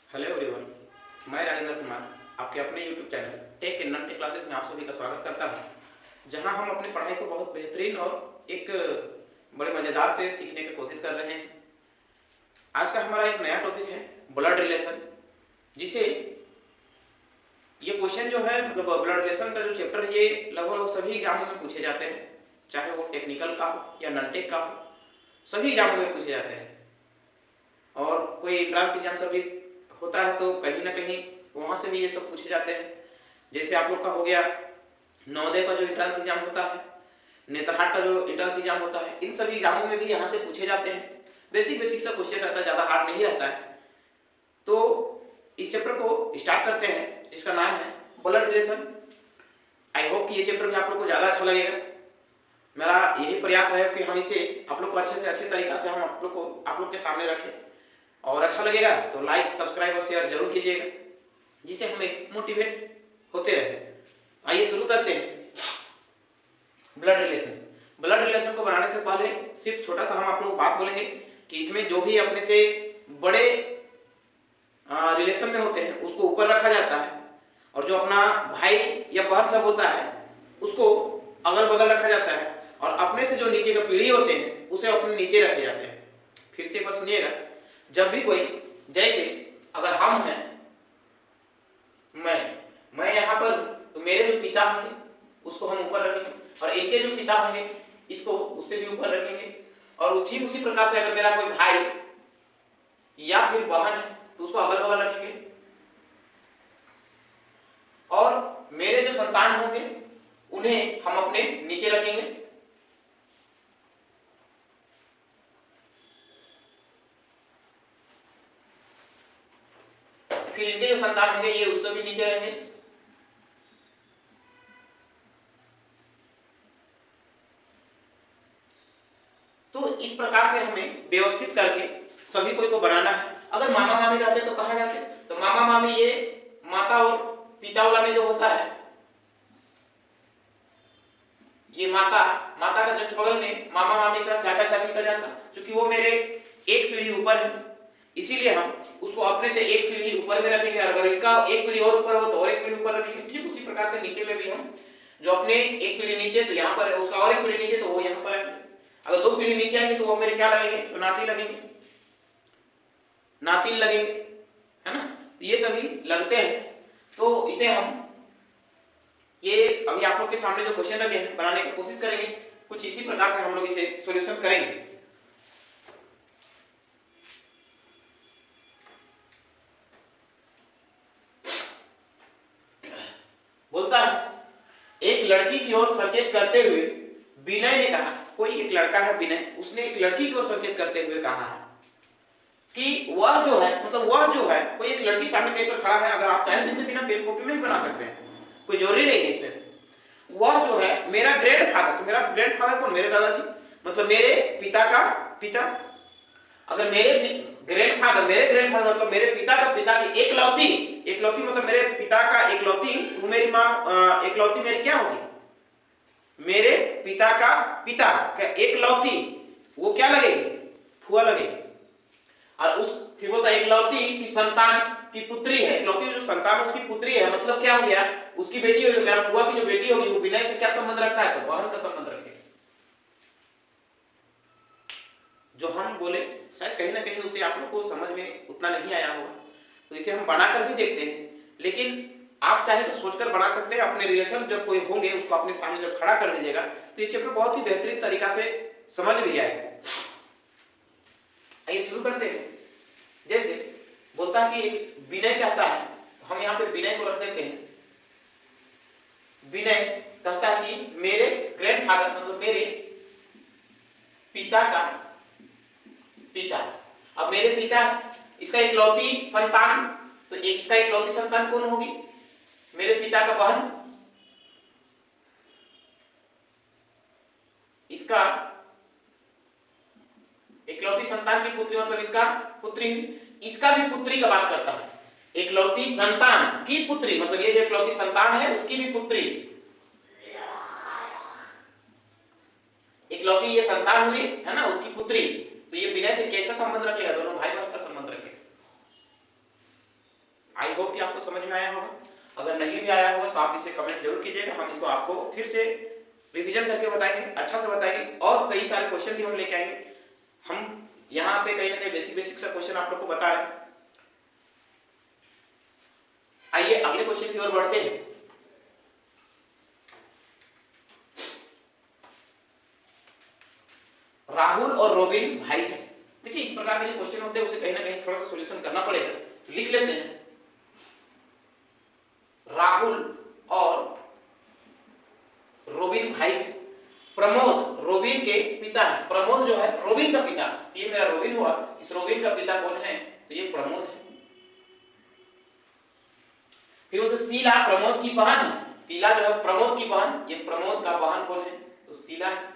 Hello everyone, मैं राजेंद्र कुमार आपके अपने यूट्यूब चैनल टेक इन टेक क्लासेस में आप सभी का स्वागत करता हूं, जहां हम अपनी पढ़ाई को बहुत बेहतरीन और एक बड़े मज़ेदार से सीखने की कोशिश कर रहे हैं। आज का हमारा एक नया टॉपिक है ब्लड रिलेशन, जिसे ये क्वेश्चन जो है मतलब ब्लड रिलेशन का जो चैप्टर है ये लगभग सभी एग्जामों में पूछे जाते हैं, चाहे वो टेक्निकल का हो या नॉन टेक का हो, सभी एग्जामों में पूछे जाते हैं। और कोई एंट्रेंस एग्जाम सभी होता है तो कहीं ना कहीं वहां से भी ये सब पूछे जाते हैं। जैसे आप लोग का हो गया नवोदय का जो एंट्रेंस एग्जाम होता है, नेतरहाट का जो एंट्रेंस एग्जाम होता है, इन सभी एग्जामों में भी यहाँ से पूछे जाते हैं। बेसिक बेसिक सा क्वेश्चन रहता है, ज़्यादा हार्ड नहीं रहता है। तो इस चैप्टर को स्टार्ट करते हैं जिसका नाम है ब्लड रिलेशन। आई होप कि ये चैप्टर भी आप लोग को ज़्यादा अच्छा लगेगा। मेरा यही प्रयास है कि हम इसे आप लोग को अच्छे से अच्छे तरीका से हम आप लोग के सामने रखें, और अच्छा लगेगा तो लाइक सब्सक्राइब और शेयर जरूर कीजिएगा, जिससे हमें मोटिवेट होते रहे। आइए शुरू करते हैं ब्लड रिलेशन। ब्लड रिलेशन को बनाने से पहले सिर्फ छोटा सा हम आप लोग को बात बोलेंगे कि इसमें जो भी अपने से बड़े रिलेशन में होते हैं उसको ऊपर रखा जाता है, और जो अपना भाई या बहन सब होता है उसको अगल बगल रखा जाता है, और अपने से जो नीचे का पीढ़ी होते हैं उसे अपने नीचे रखे जाते हैं। फिर से एक बार सुनिएगा, जब भी कोई, जैसे अगर हम हैं, मैं यहाँ पर, तो मेरे जो पिता होंगे उसको हम ऊपर रखेंगे, और इनके जो पिता होंगे इसको उससे भी ऊपर रखेंगे। और ठीक उसी प्रकार से अगर मेरा कोई भाई या फिर बहन है तो उसको अगल बगल रखेंगे, और मेरे जो संतान होंगे उन्हें हम अपने नीचे रखेंगे। फिर इनके जो संतान होंगे ये उससे भी नीचे रहेंगे। तो इस प्रकार से हमें व्यवस्थित करके सभी को बनाना है। अगर मामा मामी रहते तो कहाँ जाते, तो मामा मामी ये माता और पिता वाला में जो होता है, ये माता का जस्ट बगल में मामा मामी का चाचा चाची का जाता, क्योंकि वो मेरे एक पीढ़ी ऊपर है, इसीलिए हम उसको अपने से एक पीढ़ी ऊपर में रखेंगे। अगर इनका एक पीढ़ी और ऊपर हो तो और एक पीढ़ी ऊपर रखेंगे। ठीक उसी प्रकार से नीचे में भी हम जो अपने एक पीढ़ी नीचे तो यहाँ पर है, उसका और एक पीढ़ी नीचे तो वो यहाँ पर है। अगर दो पीढ़ी नीचे आएंगे तो वो मेरे क्या लगेंगे, तो नाती लगेंगे, नातिन लगेंगे, है ना। ये सभी लगते हैं। तो इसे हम ये अभी आप लोग के सामने जो क्वेश्चन रखे हैं बनाने की कोशिश करेंगे, कुछ इसी प्रकार से हम लोग इसे सॉल्यूशन करेंगे। बोलता है, एक लड़की की ओर संकेत करते हुए विनय ने कहा, कोई एक लड़का है विनय, उसने एक लड़की की ओर संकेत करते हुए कहा है कि वह जो है, मतलब वह जो है, कोई एक लड़की सामने कहीं पर खड़ा है। अगर आप चाहें तो इसे बिना पेन कॉपी में भी बना सकते हैं, कोई जरूरी नहीं है इसमें। वह जो है मेरा ग्रैंड फादर, तो मेरा ग्रैंड फादर कौन, मेरे दादाजी, मतलब मेरे पिता का पिता। अगर मेरे ग्रैंड फादर मतलब मेरे पिता का पिता की एकलौती मतलब मेरे पिता का एकलौती, वो मेरी माँ एकलौती मेरी क्या होगी, मेरे पिता का पिता का एकलौती, वो क्या लगेगी, फुआ लगेगी। और उस फिर बोलता एकलौती की संतान की पुत्री है, एकलौती जो संतान उसकी पुत्री है, मतलब क्या हो गया, उसकी बेटी होगी। मेरा फुआ की जो बेटी होगी वो विनय से क्या संबंध रखता है, तो बहन का संबंध रखेगा। जो हम बोले शायद कहीं ना कहीं उसे आप लोग को समझ में उतना नहीं आया होगा, तो इसे हम बनाकर भी देखते हैं, लेकिन आप चाहे तो सोचकर बना सकते हैं। अपने रिलेशन जब कोई होंगे उसको अपने सामने जब खड़ा कर दीजिएगा तो ये चैप्टर बहुत ही बेहतरीन तरीका से समझ भी आएगा। आइए शुरू करते हैं। जैसे बोलता है कि विनय कहता है, हम यहाँ पे विनय को रख देते हैं। विनय कहता है कि मेरे ग्रैंडफादर मतलब मेरे पिता का पिता, अब मेरे पिता इसका इकलौती संतान, तो इसका इकलौती संतान कौन होगी, मेरे पिता का बहन, इसका इकलौती संतान की पुत्री मतलब इसका पुत्री, इसका भी पुत्री का बात करता है। इकलौती संतान की पुत्री मतलब ये जो इकलौती संतान है उसकी भी पुत्री, इकलौती ये संतान हुई है ना, उसकी पुत्री, तो ये विनय से कैसा संबंध रखेगा, दोनों भाई बहन का संबंध रखेगा। होप कि आपको समझ में आया होगा। अगर नहीं भी आया होगा तो आप इसे कमेंट जरूर कीजिएगा, हम इसको आपको फिर से रिवीजन करके बताएंगे, अच्छा से बताएंगे और कई सारे क्वेश्चन भी हम लेके आएंगे। हम यहाँ पे कहीं ना कहीं बेसिक सा क्वेश्चन आप लोग को बता रहे हैं। आइए अगले क्वेश्चन की ओर बढ़ते हैं। राहुल और रोबिन भाई है। देखिए इस प्रकार के जो क्वेश्चन होते हैं उसे कहीं ना कहीं थोड़ा सा सॉल्यूशन करना पड़ेगा, तो लिख लेते हैं। राहुल और रोबिन भाई है। प्रमोद रोबिन के पिता है। प्रमोद जो है रोबिन का पिता, ये मेरा रोबिन हुआ, इस रोबिन का पिता कौन है? तो ये प्रमोद है। फिर वो तो शीला प्रमोद की बहन है। शीला जो है प्रमोद की बहन, ये प्रमोद का बहन कौन है? तो शीला है।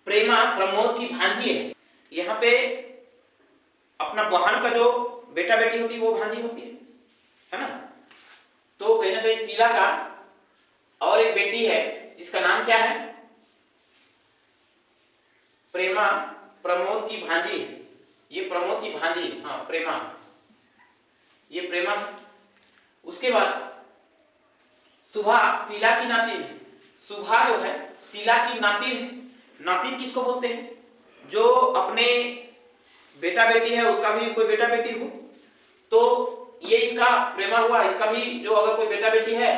प्रेमा प्रमोद की भांजी है। यहाँ पे अपना बहन का जो बेटा बेटी होती है वो भांजी होती है ना। तो कहीं ना कहीं शीला का और एक बेटी है जिसका नाम क्या है? प्रेमा प्रमोद की भांजी। ये प्रमोद की भांजी, हाँ प्रेमा, ये प्रेमा है। उसके बाद सुभा शीला की नातिन है। सुभा जो है शीला की नातिन है। नातिन किसको बोलते हैं? जो अपने बेटा बेटी है उसका भी कोई बेटा बेटी हो, तो ये इसका प्रेमा हुआ, इसका भी जो अगर कोई बेटा बेटी है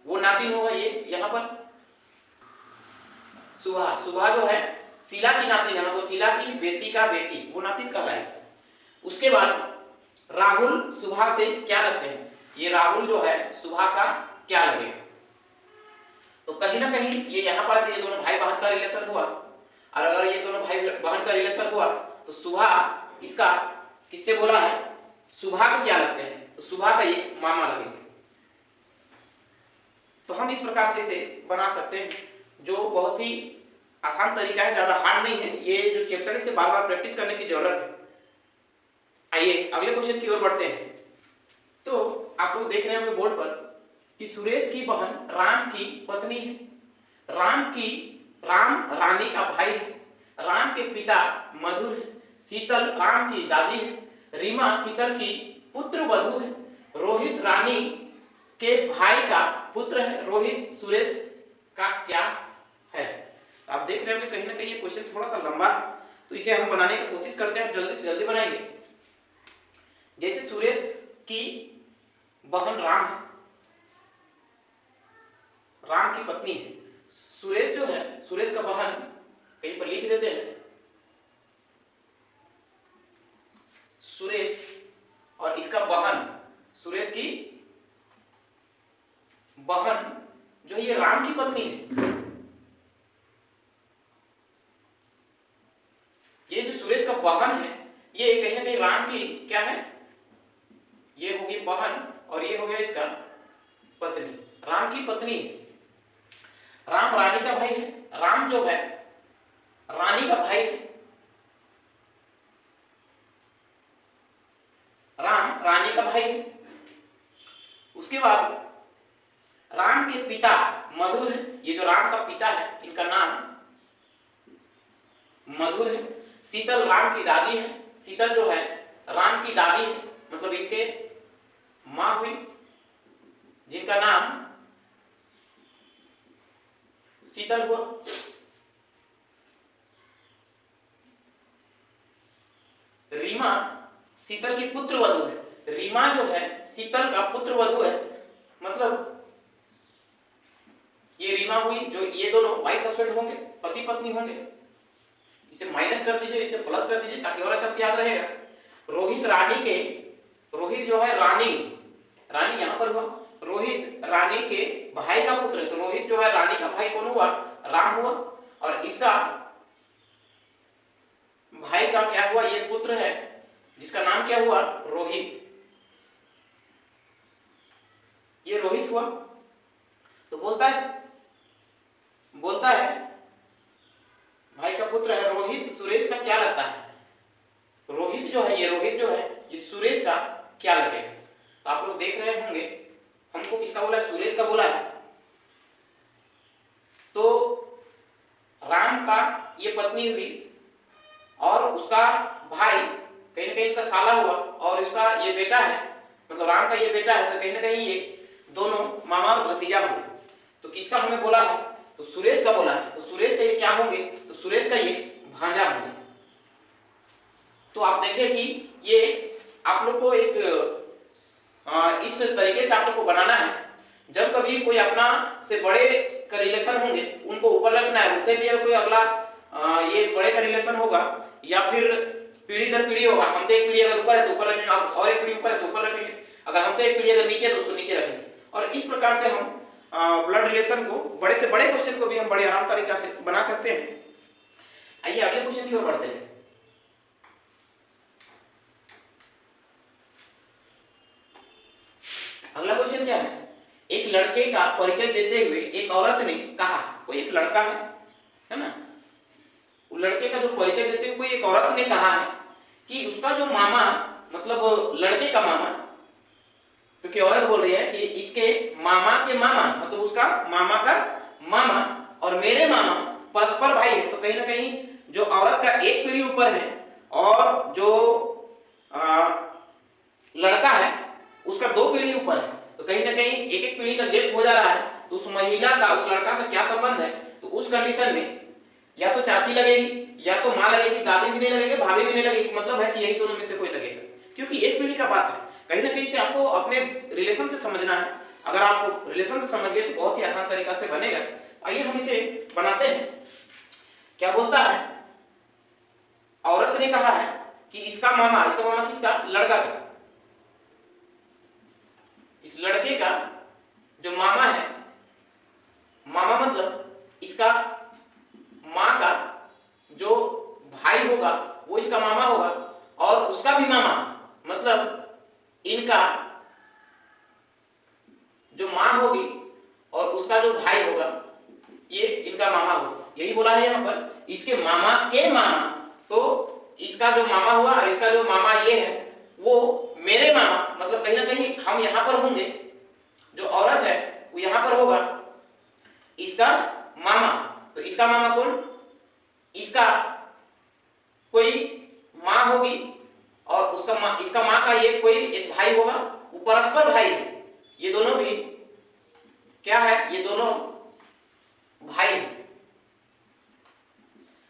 वो नातिन होगा। ये यहाँ पर सुभा, सुभा जो है शीला की नातिन है, मतलब शीला की बेटी का बेटी, वो नातिन कहलाएगा। उसके बाद राहुल सुभा से क्या लगते हैं? ये राहुल जो है सुभा का क्या लगेगा? तो कहीं ना कहीं ये यहाँ पर ये दोनों भाई बहन का रिलेशन हुआ, और अगर ये दोनों भाई बहन का रिलेशन हुआ तो सुभा इसका किससे बोला है? सुभा के क्या लगते हैं? तो सुभा का ये मामा लगेंगे। तो हम इस प्रकार से इसे बना सकते हैं, जो बहुत ही आसान तरीका है, ज्यादा हार्ड नहीं है। ये जो चैप्टर है इसे बार बार प्रैक्टिस करने की जरूरत है। आइए अगले क्वेश्चन की ओर बढ़ते हैं। तो आप लोग देख रहे होंगे बोर्ड पर कि सुरेश की बहन राम की पत्नी है। राम रानी का भाई है। राम के पिता मधुर है। शीतल राम की दादी है। रीमा शीतल की पुत्र वधू है। रोहित रानी के भाई का पुत्र है। रोहित सुरेश का क्या है? आप देख रहे होंगे कहीं ना कहीं ये क्वेश्चन थोड़ा सा लंबा है, तो इसे हम बनाने की कोशिश करते हैं, जल्दी से जल्दी बनाएंगे। जैसे सुरेश की बहन राम है, राम की पत्नी है। सुरेश जो है, सुरेश का बहन कहीं पर लिख देते हैं। सुरेश और इसका बहन, सुरेश की बहन जो है ये राम की पत्नी है। ये जो सुरेश का बहन है ये कहीं ना कहीं राम की क्या है? ये होगी बहन और ये हो गया इसका पत्नी, राम की पत्नी है। राम रानी का भाई है। राम जो है रानी का भाई है। राम रानी का भाई है। उसके बाद राम के पिता मधुर है। ये जो राम का पिता है इनका नाम मधुर है। शीतल राम की दादी है। शीतल जो है राम की दादी है, मतलब इनके मां हुई, जिनका नाम शीतल हुआ। रीमा शीतल की पुत्र वधू है। रीमा जो है शीतल का पुत्र वधू है, मतलब ये रीमा हुई, जो ये दोनों वाइफ हस्बैंड होंगे, पति पत्नी होंगे। इसे माइनस कर दीजिए, इसे प्लस कर दीजिए ताकि और अच्छा से याद रहेगा। रोहित रानी के, रोहित जो है रानी, रानी यहां पर हुआ, रोहित रानी के भाई का पुत्र है। तो रोहित जो है रानी का भाई कौन हुआ? राम हुआ। और इसका भाई का क्या हुआ? ये पुत्र है जिसका नाम क्या हुआ? रोहित। ये रोहित हुआ। तो बोलता है भाई का पुत्र है रोहित, सुरेश का क्या लगता है? रोहित जो है, ये रोहित जो है ये सुरेश का क्या लगेगा? तो आप लोग देख रहे होंगे हमको किसका बोला है? सुरेश का बोला है। तो राम का ये पत्नी हुई और उसका भाई कहीं ना कहीं इसका साला हुआ और इसका ये बेटा है, मतलब राम का ये बेटा है, तो कहीं ना कहीं ये दोनों मामा और भतीजा हुए। तो किसका हमें बोला है, तो सुरेश का बोला है। तो सुरेश का ये क्या होंगे, तो सुरेश का ये भांजा होंगे। तो आप देखें कि ये आप लोग को एक इस तरीके से आप लोग को बनाना है। जब कभी कोई अपना से बड़े का रिलेशन होंगे उनको ऊपर रखना है, उनसे भी अगर कोई अगला ये बड़े का रिलेशन होगा या फिर पीढ़ी दर पीढ़ी होगा, हमसे एक पीढ़ी अगर ऊपर है तो ऊपर रखेंगे, और एक पीढ़ी ऊपर है तो ऊपर रखेंगे, अगर हमसे एक पीढ़ी अगर नीचे है तो उसको नीचे रखेंगे। और इस प्रकार से हम ब्लड रिलेशन को, बड़े से बड़े क्वेश्चन को भी हम बड़े आराम तरीका से बना सकते हैं। आइए अगले क्वेश्चन की ओर बढ़ते हैं। अगला क्वेश्चन क्या है, एक लड़के का परिचय देते हुए एक औरत ने कहा, कोई एक लड़का है ना, वो लड़के का जो परिचय देते हुए कोई एक औरत ने कहा है कि उसका जो मामा, मतलब लड़के का मामा, क्योंकि औरत बोल रही है कि इसके मामा के मामा, मतलब उसका मामा का मामा और मेरे मामा परस्पर भाई है। तो कहीं ना कहीं जो औरत का एक पीढ़ी ऊपर है और जो लड़का है उसका दो पीढ़ी ऊपर है, तो कहीं ना कहीं एक एक पीढ़ी का गैप हो जा रहा है। तो उस महिला का उस लड़का से क्या संबंध है, तो उस कंडीशन में या तो चाची लगेगी या तो माँ लगेगी, दादी भी नहीं लगेगी, भाभी भी नहीं लगेगी, मतलब है कि यही दोनों में से कोई लगेगा, क्योंकि एक पीढ़ी का बात है। कहीं ना कहीं से आपको अपने रिलेशन से समझना है। अगर आप रिलेशन से समझ गए तो बहुत ही आसान तरीका से बनेगा। आइए हम इसे बनाते हैं। क्या बोलता है, औरत ने कहा है कि इसका मामा किसका, लड़का का, इस लड़के का जो मामा है, मामा मतलब इसका माँ का जो भाई होगा वो इसका मामा होगा, और उसका भी मामा, मतलब इनका जो माँ होगी और उसका जो भाई होगा ये इनका मामा होगा। यही बोला है यहाँ पर, इसके मामा के मामा, तो इसका जो मामा हुआ और इसका जो मामा ये है वो मेरे मामा, मतलब कहीं ना कहीं हम यहाँ पर होंगे, जो औरत है वो यहाँ पर होगा इसका मामा। तो इसका मामा कौन, इसका कोई माँ होगी और उसका इसका माँ का ये कोई एक भाई होगा, वो परस्पर भाई है। ये दोनों भी क्या है, ये दोनों भाई हैं।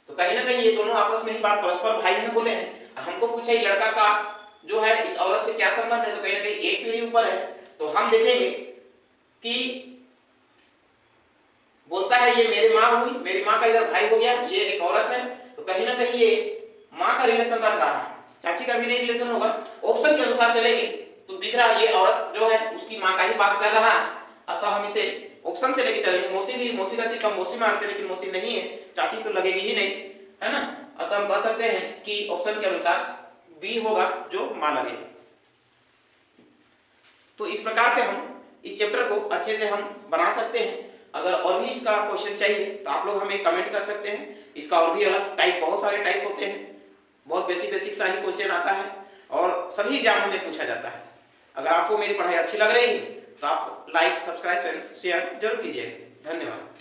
तो कहीं ना कहीं ये दोनों आपस में ही बात परस्पर भाई हैं बोले हैं। और हमको पूछा ये लड़का का जो है इस औरत से क्या संबंध है, तो कहीं ना कहीं एक पीढ़ी ऊपर है। तो हम देखेंगे कि बोलता है ये मेरी माँ हुई, मेरी माँ का इधर भाई हो गया, ये एक औरत है, तो कहीं ना कहीं ये माँ का रिलेशन रख रहा है, चाची का भी नहीं रिलेशन होगा। ऑप्शन के अनुसार चलेंगे तो दिख रहा है ये औरत जो है उसकी माँ का ही बात कर रहा है, अतः हम इसे ऑप्शन से लेके चलेंगे। मौसी रहती तो मौसी मारते, लेकिन मौसी नहीं है, चाची तो लगेगी ही नहीं, है ना। अतः हम कह सकते हैं कि ऑप्शन के अनुसार बी होगा जो माँ लगेगी। तो इस प्रकार से हम इस चैप्टर को अच्छे से हम बना सकते हैं। अगर और भी इसका क्वेश्चन चाहिए तो आप लोग हमें कमेंट कर सकते हैं। इसका और भी अलग टाइप, बहुत सारे टाइप होते हैं, बहुत बेसिक सा ही क्वेश्चन आता है और सभी एग्जामों में पूछा जाता है। अगर आपको मेरी पढ़ाई अच्छी लग रही है तो आप लाइक, सब्सक्राइब, शेयर जरूर कीजिएगा। धन्यवाद।